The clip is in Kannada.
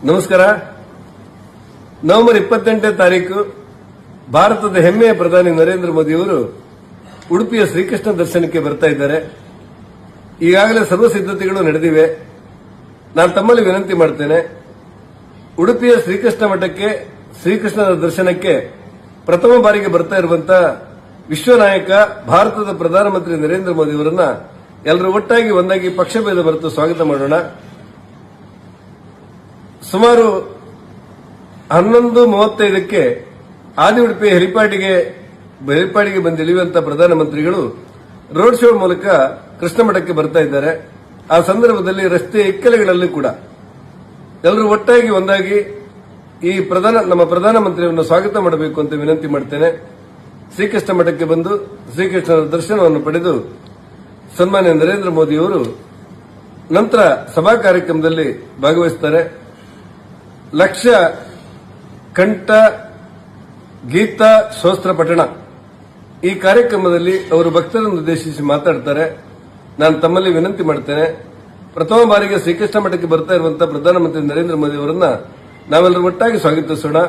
ನಮಸ್ಕಾರ. ನವೆಂಬರ್ 28ನೇ ತಾರೀಕು ಭಾರತದ ಹೆಮ್ಮೆಯ ಪ್ರಧಾನಿ ನರೇಂದ್ರ ಮೋದಿಯವರು ಉಡುಪಿಯ ಶ್ರೀಕೃಷ್ಣ ದರ್ಶನಕ್ಕೆ ಬರ್ತಾ ಇದ್ದಾರೆ. ಈಗಾಗಲೇ ಸರ್ವ ಸಿದ್ಧತೆಗಳು ನಡೆದಿವೆ. ನಾನು ತಮ್ಮಲ್ಲಿ ವಿನಂತಿ ಮಾಡ್ತೇನೆ, ಉಡುಪಿಯ ಶ್ರೀಕೃಷ್ಣ ಮಠಕ್ಕೆ ಶ್ರೀಕೃಷ್ಣನ ದರ್ಶನಕ್ಕೆ ಪ್ರಥಮ ಬಾರಿಗೆ ಬರ್ತಾ ಇರುವಂತಹ ವಿಶ್ವನಾಯಕ ಭಾರತದ ಪ್ರಧಾನಮಂತ್ರಿ ನರೇಂದ್ರ ಮೋದಿಯವರನ್ನ ಎಲ್ಲರೂ ಒಟ್ಟಾಗಿ ಒಂದಾಗಿ ಪಕ್ಷಭೇದ ಮರೆತು ಸ್ವಾಗತ ಮಾಡೋಣ. ಸುಮಾರು 11:35ಕ್ಕೆ ಆದಿ ಉಡುಪಿ ಹೆಲಿಪ್ಯಾಡಿಗೆ ಬಂದಿಳಿಯುವಂತಹ ಪ್ರಧಾನಮಂತ್ರಿಗಳು ರೋಡ್ ಶೋ ಮೂಲಕ ಕೃಷ್ಣ ಮಠಕ್ಕೆ ಬರ್ತಾ ಇದ್ದಾರೆ. ಆ ಸಂದರ್ಭದಲ್ಲಿ ರಸ್ತೆಯ ಇಕ್ಕೆಲೆಗಳಲ್ಲಿ ಕೂಡ ಎಲ್ಲರೂ ಒಟ್ಟಾಗಿ ಒಂದಾಗಿ ಈ ನಮ್ಮ ಪ್ರಧಾನಮಂತ್ರಿಯವರನ್ನು ಸ್ವಾಗತ ಮಾಡಬೇಕು ಅಂತ ವಿನಂತಿ ಮಾಡ್ತೇನೆ. ಶ್ರೀಕೃಷ್ಣ ಮಠಕ್ಕೆ ಬಂದು ಶ್ರೀಕೃಷ್ಣನ ದರ್ಶನವನ್ನು ಪಡೆದು ಸನ್ಮಾನ್ಯ ನರೇಂದ್ರ ಮೋದಿಯವರು ನಂತರ ಸಭಾ ಕಾರ್ಯಕ್ರಮದಲ್ಲಿ ಭಾಗವಹಿಸುತ್ತಾರೆ. ಲಕ್ಷ ಕಂಠ ಗೀತಾ ಶೋಸ್ತ್ರ ಪಠಣ ಈ ಕಾರ್ಯಕ್ರಮದಲ್ಲಿ ಅವರು ಭಕ್ತರನ್ನು ಉದ್ದೇಶಿಸಿ ಮಾತಾಡ್ತಾರೆ. ನಾನು ತಮ್ಮಲ್ಲಿ ವಿನಂತಿ ಮಾಡ್ತೇನೆ, ಪ್ರಥಮ ಬಾರಿಗೆ ಶ್ರೀಕೃಷ್ಣ ಮಠಕ್ಕೆ ಬರ್ತಾ ಇರುವಂತಹ ಪ್ರಧಾನಮಂತ್ರಿ ನರೇಂದ್ರ ಮೋದಿ ಅವರನ್ನ ನಾವೆಲ್ಲರೂ ಒಟ್ಟಾಗಿ ಸ್ವಾಗತಿಸೋಣ.